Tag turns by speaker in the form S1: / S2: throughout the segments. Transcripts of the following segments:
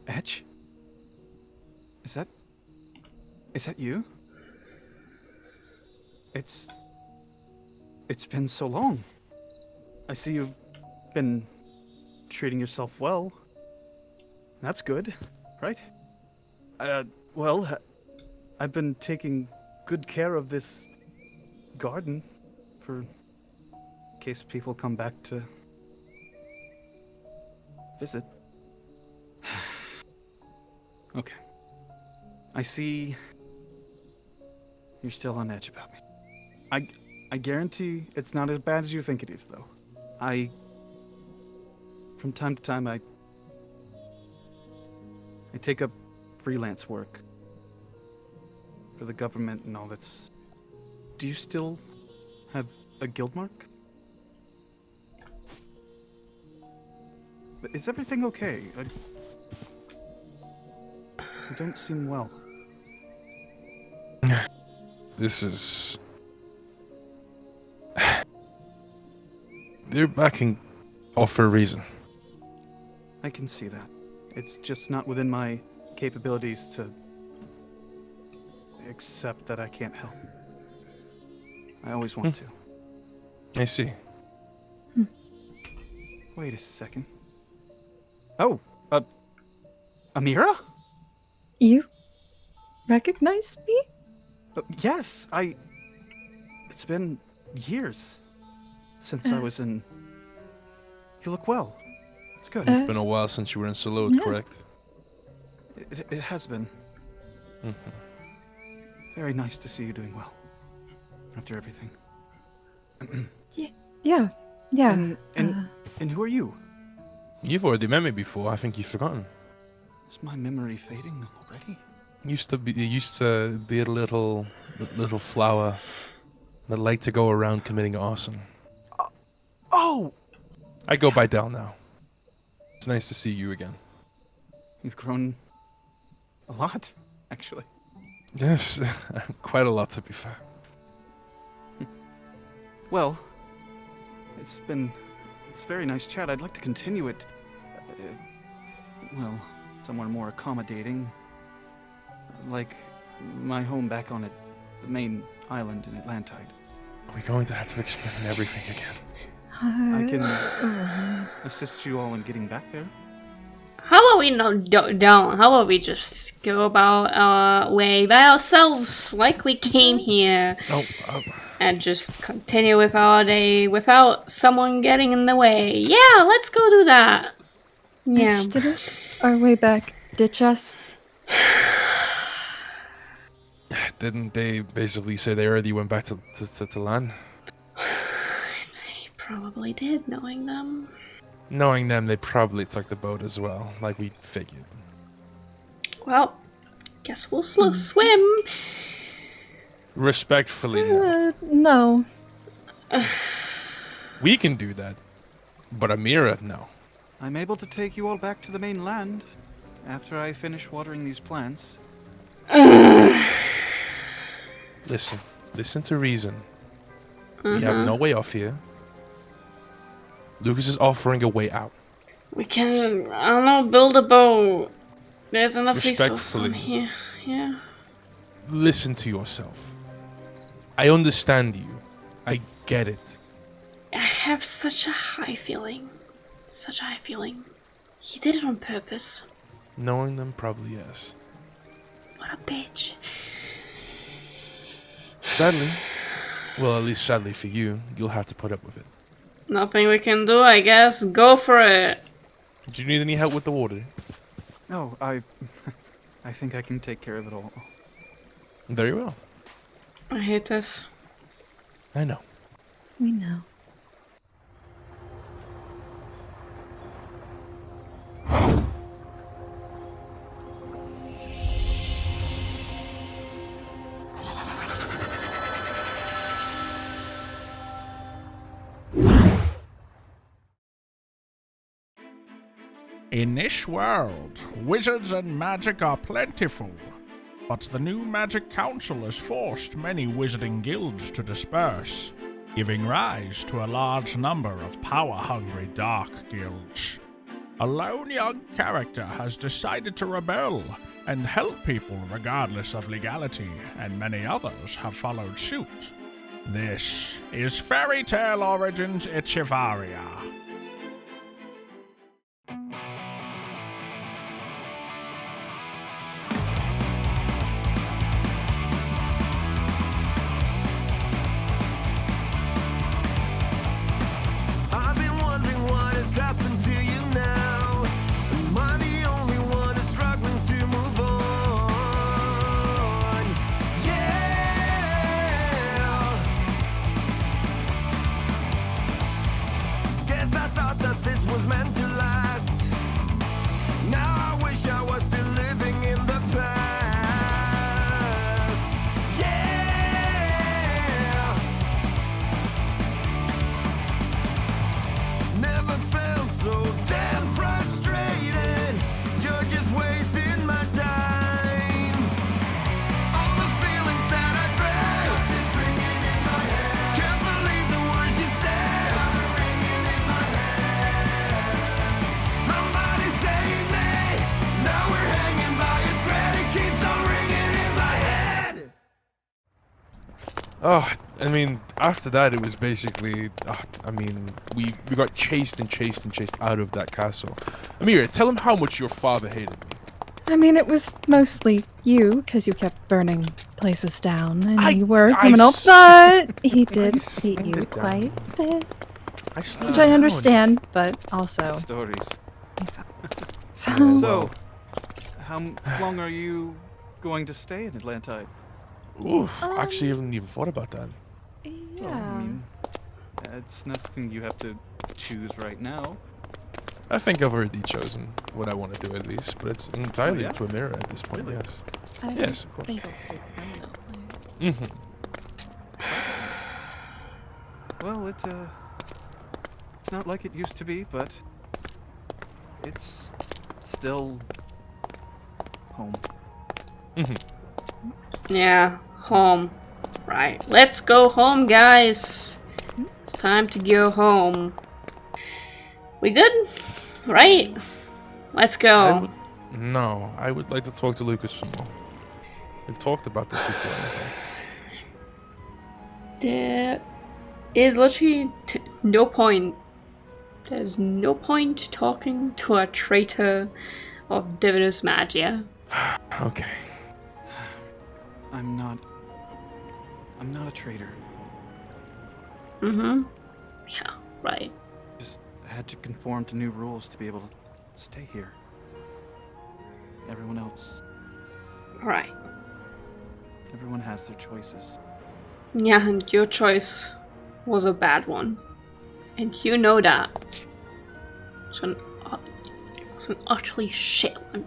S1: Edge? Is that you? It's been so long. I see you've been treating yourself well. That's good, right? Well, I've been taking good care of this garden for in case people come back to visit. Okay. I see you're still on edge about me. I guarantee it's not as bad as you think it is, though. From time to time, I take up freelance work for the government and all that's... Do you still have a guild mark? Is everything okay? You don't seem well.
S2: This is... They're backing off for a reason.
S1: I can see that. It's just not within my capabilities to accept that I can't help. I always want to.
S2: I see.
S1: Wait a second. Oh, Amira?
S3: You recognize me?
S1: Yes, It's been years since I was in... You look well. It's good.
S2: It's been a while since you were in Salute,
S3: yeah.
S2: correct?
S1: It has been.
S2: Mm-hmm.
S1: Very nice to see you doing well. After everything.
S3: Yeah.
S1: And who are you?
S2: You've already met me before. I think you've forgotten.
S1: Is my memory fading already?
S2: You used to be a little flower that liked to go around committing arson.
S1: Oh!
S2: I go by Del now. It's nice to see you again.
S1: You've grown a lot, actually.
S2: Yes, quite a lot to be fair.
S1: Well, it's very nice chat. I'd like to continue it, somewhere more accommodating. Like my home back on the main island in Atlantide.
S2: We're going to have to explain everything again.
S1: I can assist you all in getting back there.
S4: How about we don't? How about we just go about our way by ourselves, like we came here, and just continue with our day without someone getting in the way? Yeah, let's go do that. Yeah.
S3: Did our way back ditch us?
S2: Didn't they basically say they already went back to land?
S4: They probably did, knowing them.
S2: Knowing them, they probably took the boat as well, like we figured.
S4: Well, guess we'll swim.
S2: Respectfully,
S3: No.
S2: we can do that, but Amira, no.
S1: I'm able to take you all back to the mainland after I finish watering these plants.
S2: Listen to reason. We have no way off here. Lucas is offering a way out.
S4: We can, I don't know, build a boat. There's enough resources on
S2: Respectfully.
S4: here. Yeah.
S2: Listen to yourself. I understand you. I get it.
S4: I have such a high feeling. Such a high feeling. He did it on purpose.
S2: Knowing them, probably yes.
S4: What a bitch.
S2: Sadly, well, at least sadly for you, you'll have to put up with it.
S4: Nothing we can do, I guess. Go for it.
S2: Do you need any help with the water?
S1: Oh, I think I can take care of it all.
S2: Very well.
S4: I hate this.
S2: I know.
S3: We know.
S5: In this world, wizards and magic are plentiful, but the new Magic Council has forced many wizarding guilds to disperse, giving rise to a large number of power-hungry dark guilds. A lone young character has decided to rebel and help people regardless of legality, and many others have followed suit. This is Fairy Tale Origins Echevarria.
S6: I've been wondering what has happened to you now. Am I the only one who's struggling to move on? Yeah. Guess I thought that this was meant to last. Now I wish I was still living in the past. Yeah. Never felt so damn frustrated. You're just wasting my time. All the feelings that I dread is ringing in my head. Can't believe the words you said. Ringing in my head. Somebody save me. Now we're hanging by a thread. It keeps on ringing in my head.
S2: Oh, I mean, after that, it was basically, we got chased and chased and chased out of that castle. Amira, tell him how much your father hated me.
S3: I mean, it was mostly you, because you kept burning places down, and
S2: I-
S3: you were a
S2: I
S3: criminal,
S2: s-
S3: but he did hate
S2: slowed
S3: you
S2: it down.
S3: quite a bit.
S2: I slowed
S3: Which
S2: it
S3: I
S2: down.
S3: understand, but also...
S1: Stories.
S3: So,
S1: So, how long are you going to stay in Atlantide?
S2: Ooh, actually, I haven't even thought about that.
S1: Well, I mean, it's nothing you have to choose right now.
S2: I think I've already chosen what I want to do at least, but it's entirely
S1: yeah?
S2: up to Amira at this point,
S1: Really?
S2: yes.
S3: I don't
S2: Yes, of course.
S3: think I'll stay permanently.
S2: Mm-hmm.
S1: Well, it's not like it used to be, but it's still home.
S2: Mm-hmm.
S4: Yeah, home. Right. Let's go home, guys. It's time to go home. We good? Right? Let's go.
S2: No, I would like to talk to Lucas some more. We've talked about this before, I think.
S4: There is literally no point. There's no point talking to a traitor of Divinus Magia.
S2: Okay.
S1: I'm not a traitor.
S4: Mm-hmm. Yeah, right.
S1: Just had to conform to new rules to be able to stay here. Everyone else,
S4: Right.
S1: everyone has their choices.
S4: Yeah, and your choice was a bad one. And you know that. It was an utterly shit one.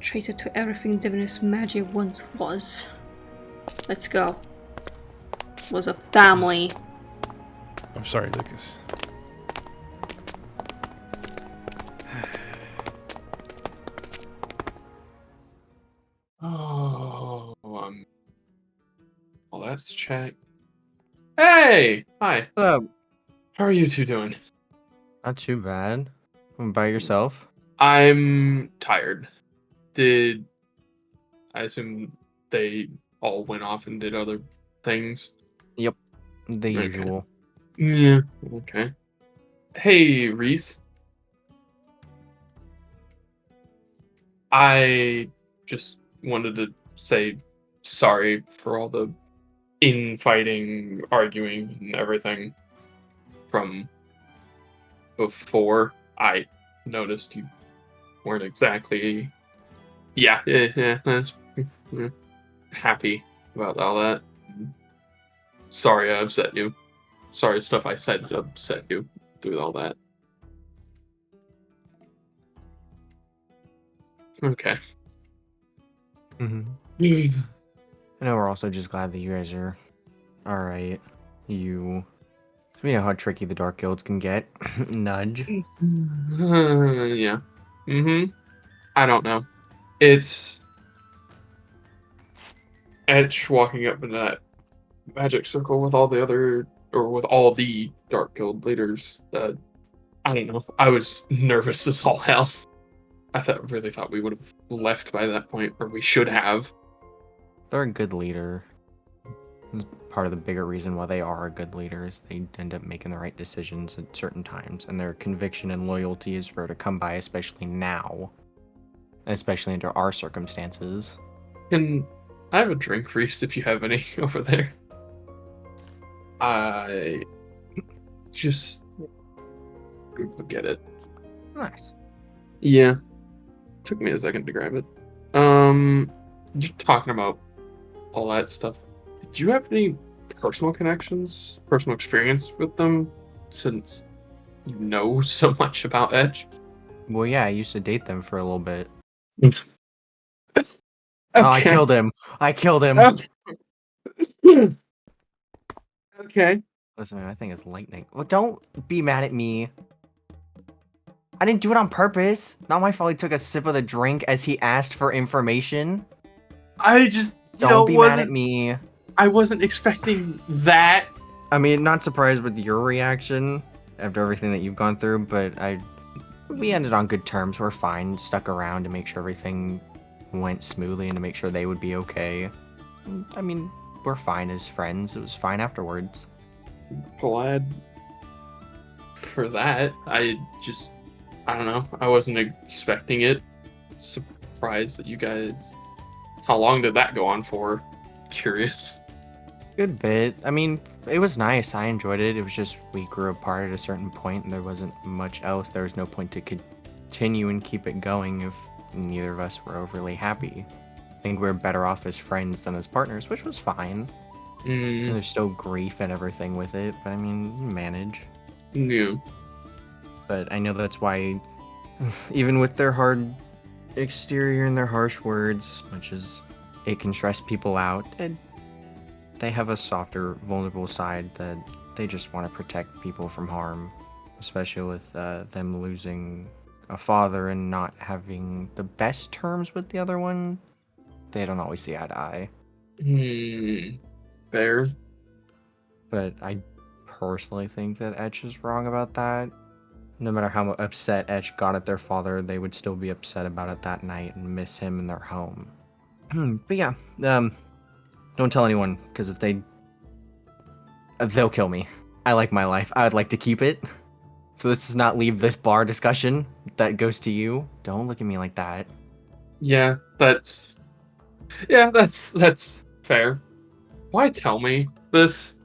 S4: Traitor to everything Divinus Magia once was. Let's go. Was a family.
S2: I'm sorry, Lucas.
S7: Oh, well, let's check. Hey! Hi.
S8: Hello.
S7: How are you two doing?
S8: Not too bad. By yourself?
S7: I'm tired. I assume they all went off and did other things?
S8: Yep. The
S7: Okay.
S8: usual.
S7: Yeah, okay. Hey, Reese. I just wanted to say sorry for all the infighting, arguing, and everything from before. I noticed you weren't exactly, that's happy about all that. Sorry I upset you. Sorry stuff I said upset you through all that. Okay.
S8: Mm-hmm. I know we're also just glad that you guys are alright. We know how tricky the Dark Guilds can get. Nudge.
S7: Yeah. Mm-hmm. I don't know. It's Etch walking up into that magic circle with all the other, or with all the Dark Guild leaders that I don't know. I was nervous as all hell. I really thought we would have left by that point, or we should have.
S8: They're a good leader. It's part of the bigger reason why they are a good leader is they end up making the right decisions at certain times, and their conviction and loyalty is rare to come by, especially now, especially under our circumstances.
S7: Can I have a drink, Reese, if you have any over there? I just go get it.
S8: Nice.
S7: Yeah. Took me a second to grab it. You're talking about all that stuff. Did you have any personal connections, personal experience with them, since you know so much about Edge?
S8: Well, yeah, I used to date them for a little bit.
S7: Okay.
S8: Oh, I killed him. I killed him.
S7: Okay.
S8: Listen, man, I think it's lightning. Well, don't be mad at me. I didn't do it on purpose. Not my fault he took a sip of the drink as he asked for information.
S7: I just,
S8: Don't be mad at me.
S7: I wasn't expecting that.
S8: I mean, not surprised with your reaction after everything that you've gone through, but we ended on good terms. We're fine. Stuck around to make sure everything went smoothly and to make sure they would be okay. I mean, we're fine as friends. It was fine afterwards.
S7: Glad for that. I don't know. I wasn't expecting it. Surprised that you guys. How long did that go on for? Curious.
S8: Good bit. I mean, it was nice. I enjoyed it. It was just we grew apart at a certain point and there wasn't much else. There was no point to continue and keep it going if neither of us were overly happy. I think we're better off as friends than as partners, which was fine. There's still grief and everything with it, but I mean, you manage.
S7: Yeah.
S8: But I know that's why, even with their hard exterior and their harsh words, as much as it can stress people out, and they have a softer, vulnerable side that they just want to protect people from harm, especially with them losing a father and not having the best terms with the other one. They don't always see eye to eye.
S7: Fair.
S8: But I personally think that Etch is wrong about that. No matter how upset Etch got at their father, they would still be upset about it that night and miss him in their home. But yeah, don't tell anyone, because if they'll kill me. I like my life. I would like to keep it. So this does not leave this bar discussion. That goes to you. Don't look at me like that.
S7: Yeah, that's fair. Why tell me this?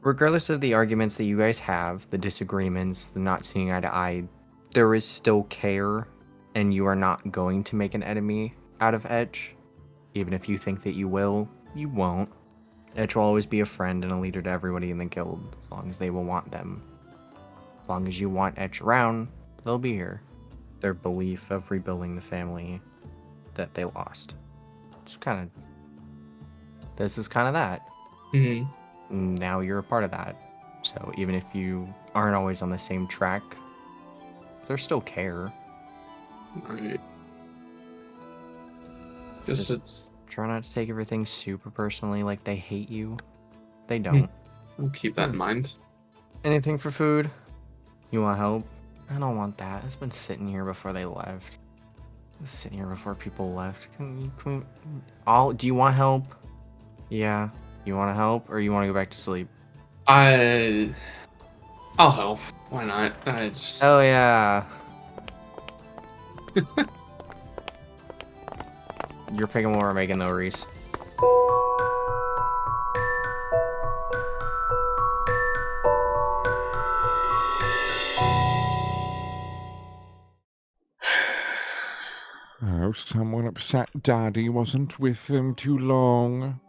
S8: Regardless of the arguments that you guys have, the disagreements, the not seeing eye to eye, there is still care, and you are not going to make an enemy out of Edge. Even if you think that you will, you won't. Edge will always be a friend and a leader to everybody in the guild, as long as they will want them. As long as you want Edge around, they'll be here. Their belief of rebuilding the family that they lost. This is kind of that. Now you're a part of that. So even if you aren't always on the same track, there's still care.
S7: Right.
S8: Just try not to take everything super personally, like they hate you. They don't.
S7: I'll keep that in mind.
S8: Anything for food? You want help? I don't want that. It's been sitting here before they left. It was sitting here before people left. Do you want help? Yeah. You want to help, or you want to go back to sleep?
S7: I'll help. Why not?
S8: Oh yeah. You're picking what we're making though, Reese.
S9: Oh, someone upset Daddy wasn't with them too long.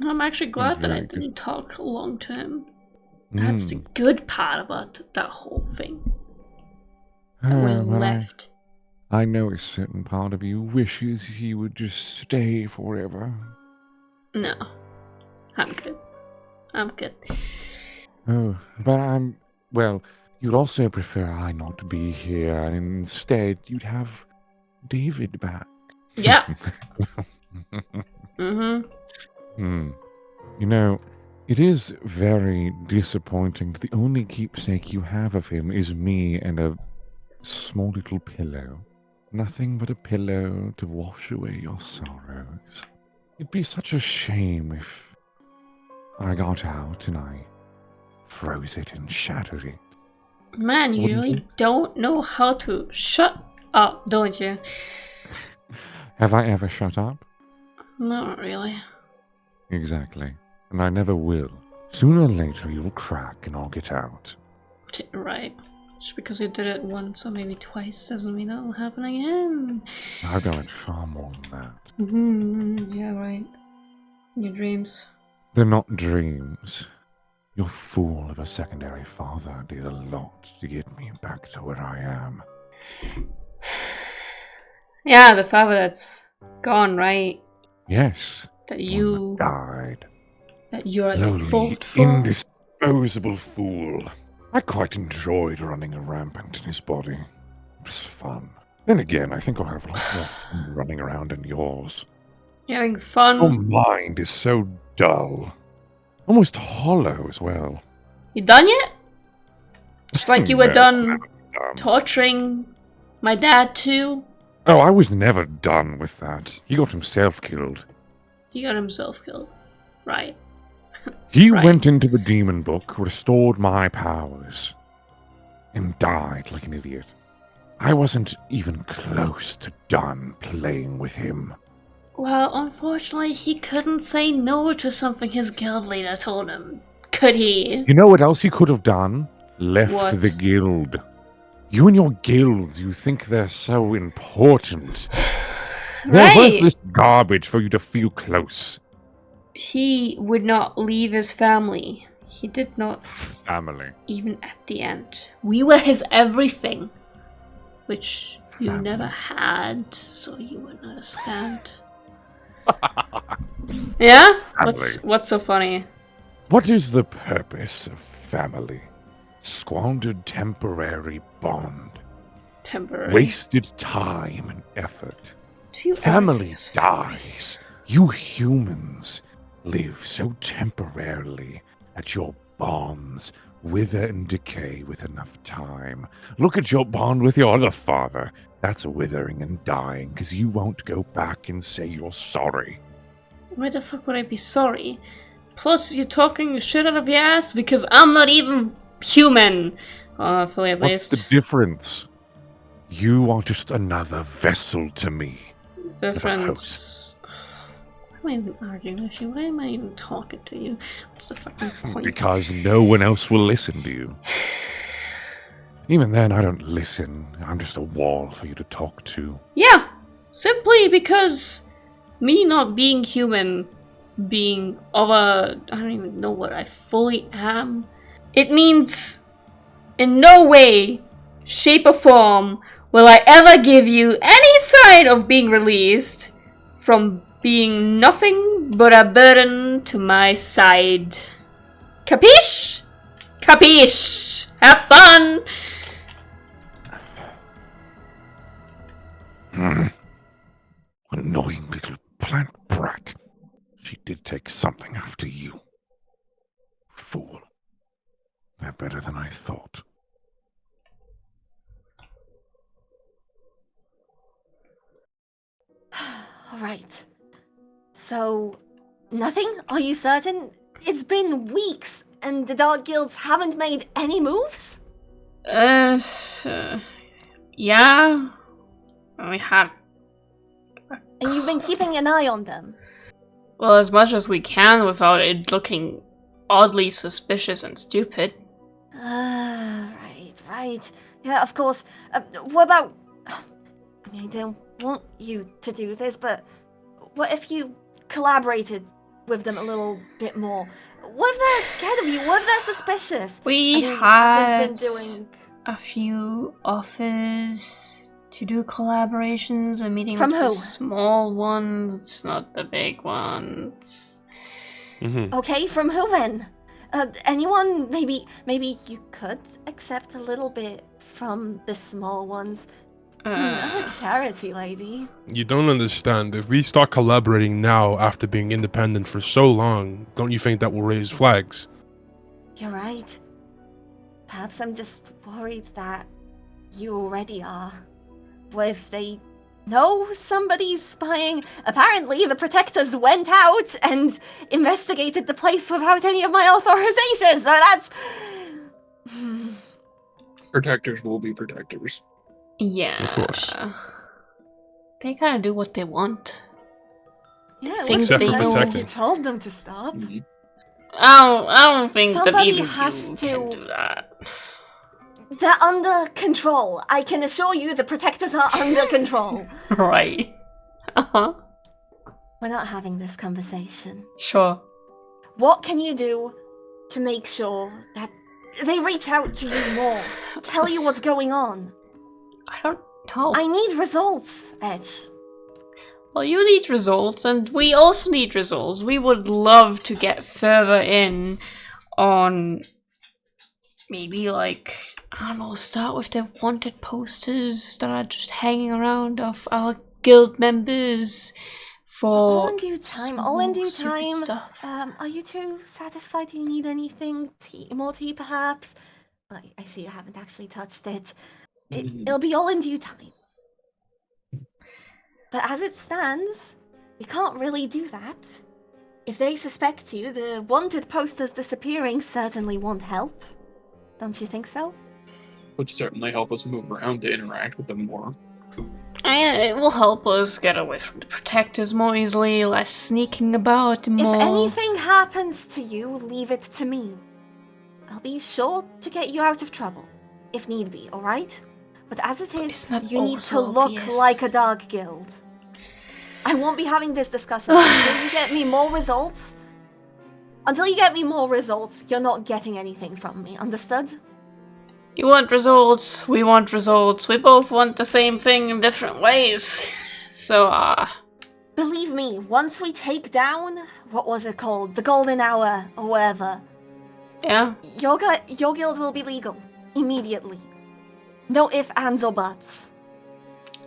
S4: I'm actually glad that I didn't talk long to him. That's the good part about that whole thing. That we left.
S9: I know a certain part of you wishes he would just stay forever.
S4: No. I'm good. I'm good.
S9: Oh, but well, you'd also prefer I not be here, and instead you'd have David back.
S4: Yeah. Mm-hmm.
S9: You know, It is very disappointing that the only keepsake you have of him is me and a small little pillow. Nothing but a pillow to wash away your sorrows. It'd be such a shame if I got out and I froze it and shattered it.
S4: Man, you
S9: Wouldn't
S4: really
S9: you?
S4: don't know how to shut up, don't you?
S9: Have I ever shut up?
S4: Not really.
S9: Exactly. And I never will. Sooner or later you'll crack and I'll get out.
S4: Right. Just because you did it once or maybe twice doesn't mean that'll happen again.
S9: I've done it far more than that.
S4: Yeah, right. Your dreams.
S9: They're not dreams. Your fool of a secondary father did a lot to get me back to where I am.
S4: Yeah, the father that's gone, right?
S9: Yes.
S4: That
S9: one
S4: you...
S9: that died.
S4: That you're at
S9: Lowly,
S4: fault for.
S9: indisposable fool. I quite enjoyed running rampant in his body. It was fun. Then again, I think I'll have a lot more fun running around in yours.
S4: You're having fun.
S9: Your mind is so dull. Almost hollow as well.
S4: You done yet? Just like you were
S9: No,
S4: done
S9: never done.
S4: torturing my dad too?
S9: Oh, I was never done with that. He got himself killed.
S4: He got himself killed. Right.
S9: He
S4: Right.
S9: went into the demon book, restored my powers, and died like an idiot. I wasn't even close to done playing with him.
S4: Well, unfortunately, he couldn't say no to something his guild leader told him. Could he?
S9: You know what else he could have done? Left
S4: What?
S9: the guild. You and your guilds, you think they're so important. They're
S4: Right.
S9: worthless garbage for you to feel close.
S4: He would not leave his family. He did not,
S9: Family.
S4: even at the end. We were his everything. Which you
S9: Family.
S4: never had, so you wouldn't understand. Yeah? What's so funny?
S9: What is the purpose of family? Squandered temporary bond.
S4: Temporary.
S9: Wasted time and effort.
S4: Do you
S9: Family
S4: always-
S9: dies. You humans live so temporarily that your bonds wither and decay with enough time. Look at your bond with your other father. That's withering and dying because you won't go back and say you're sorry.
S4: Why the fuck would I be sorry? Plus, you're talking shit out of your ass because I'm not even human. Fully at
S9: What's
S4: least.
S9: the difference? You are just another vessel to me.
S4: Difference. Why am I even arguing with you? Why am I even talking to you? What's the fucking point?
S9: Because no one else will listen to you. Even then, I don't listen. I'm just a wall for you to talk to.
S4: Yeah, simply because me not being human, being of a... I don't even know what I fully am. It means in no way, shape or form will I ever give you any sign of being released from being nothing but a burden to my side. Capiche? Capiche! Have fun!
S9: Annoying little plant brat. She did take something after you. Fool. They're better than I thought.
S10: All right. So, nothing? Are you certain? It's been weeks, and the Dark Guilds haven't made any moves?
S4: Yeah. We had,
S10: And you've been keeping an eye on them?
S4: well, as much as we can without it looking oddly suspicious and stupid.
S10: Right. Yeah, of course. What about... I mean, I don't want you to do this, but what if you collaborated with them a little bit more? What if they're scared of you? What if they're suspicious?
S4: We
S10: I mean, you
S4: had
S10: haven't been doing...
S4: a few offers to do collaborations and meeting
S10: From
S4: with the
S10: who?
S4: small ones, not the big ones.
S10: Okay, from who then? Anyone? Maybe you could accept a little bit from the small ones. Not a charity lady.
S2: You don't understand. If we start collaborating now after being independent for so long, don't you think that will raise flags?
S10: You're right. Perhaps I'm just worried that you already are. What if they know somebody's spying? Apparently, the Protectors went out and investigated the place without any of my authorization, so that's...
S7: Protectors will be protectors.
S4: Yeah.
S2: Of course.
S4: They kind of do what they want.
S10: Yeah,
S4: Things
S2: Except
S4: they
S2: for
S4: know.
S2: protecting.
S10: You told them to stop.
S7: Mhm.
S4: I don't think that
S10: Somebody
S4: even
S10: has
S4: you
S10: to-
S4: can do that.
S10: They're under control. I can assure you the Protectors are under control.
S4: Right. Uh-huh.
S10: We're not having this conversation.
S4: Sure.
S10: What can you do to make sure that they reach out to you more? Tell you what's going on.
S4: I don't know.
S10: I need results, Ed.
S4: Well, you need results, and we also need results. We would love to get further in on maybe, like, I don't know, start with the wanted posters that are just hanging around of our guild members
S10: All
S4: for
S10: in due time, all in due
S4: stupid
S10: time.
S4: stuff.
S10: Are you two satisfied? Do you need anything? More tea, perhaps? I see you haven't actually touched it. It'll be all in due time. But as it stands, we can't really do that. If they suspect you, the wanted posters disappearing certainly won't help. Don't you think so?
S7: Would certainly help us move around to interact with them more.
S4: And it will help us get away from the protectors more easily, less sneaking about more.
S10: If anything happens to you, leave it to me. I'll be sure to get you out of trouble, if need be, alright? But as it is,
S4: Isn't that
S10: you need to
S4: also
S10: look
S4: obvious?
S10: like a dog guild. I won't be having this discussion until you get me more results. Until you get me more results, you're not getting anything from me, understood?
S4: You want results, we want results. We both want the same thing in different ways. So,
S10: Believe me, once we take down, what was it called? The Golden Hour, or whatever.
S4: yeah.
S10: Your guild will be legal. Immediately. No ifs, ands, or buts.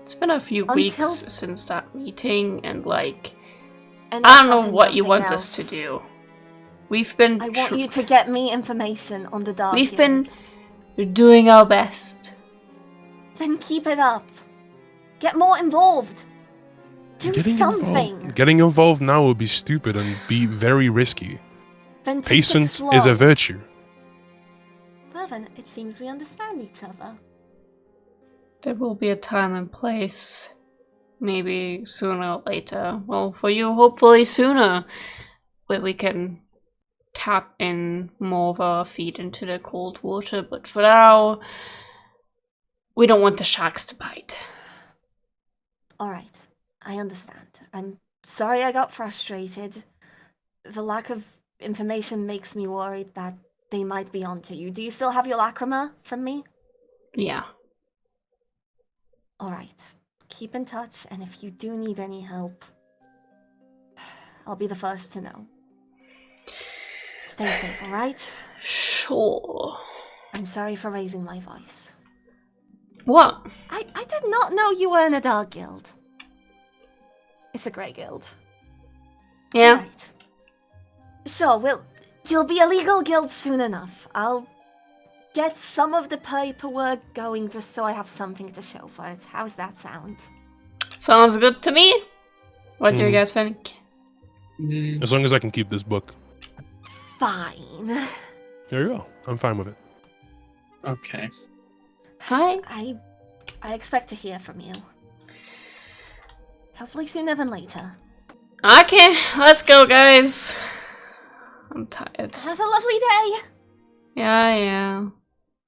S4: It's been a few
S10: Until-
S4: weeks since that meeting, and like,
S10: And
S4: I
S10: if
S4: don't know
S10: nothing,
S4: what you
S10: nothing
S4: want us
S10: else.
S4: to do. We've been
S10: I want you to get me information on the dog
S4: We've been-
S10: guilds.
S4: doing our best.
S10: Then keep it up. Get more involved. Do
S2: Getting
S10: something.
S2: Getting involved now would be stupid and be very risky.
S10: Then take it
S2: Patience
S10: slow.
S2: is a virtue.
S10: Well then, it seems we understand each other.
S4: There will be a time and place. Maybe sooner or later. Well, for you, hopefully sooner. Where we can tap in more of our feet into the cold water. But for now, we don't want the sharks to bite.
S10: Alright, I understand. I'm sorry I got frustrated. The lack of information makes me worried that they might be onto you. Do you still have your lacrima from me?
S4: Yeah.
S10: Alright. Keep in touch, and if you do need any help, I'll be the first to know. Stay safe, alright?
S4: Sure.
S10: I'm sorry for raising my voice.
S4: What?
S10: I did not know you were in a dog guild. It's a grey guild.
S4: Yeah.
S10: Right. Sure, you'll be a legal guild soon enough. I'll get some of the paperwork going just so I have something to show for it. How's that sound?
S4: Sounds good to me. What do you guys think?
S2: As long as I can keep this book.
S10: Fine.
S2: There you go. I'm fine with it.
S7: Okay.
S4: Hi.
S10: I expect to hear from you. Hopefully sooner than later.
S4: Okay, let's go, guys. I'm tired.
S10: Have a lovely day!
S4: Yeah, yeah.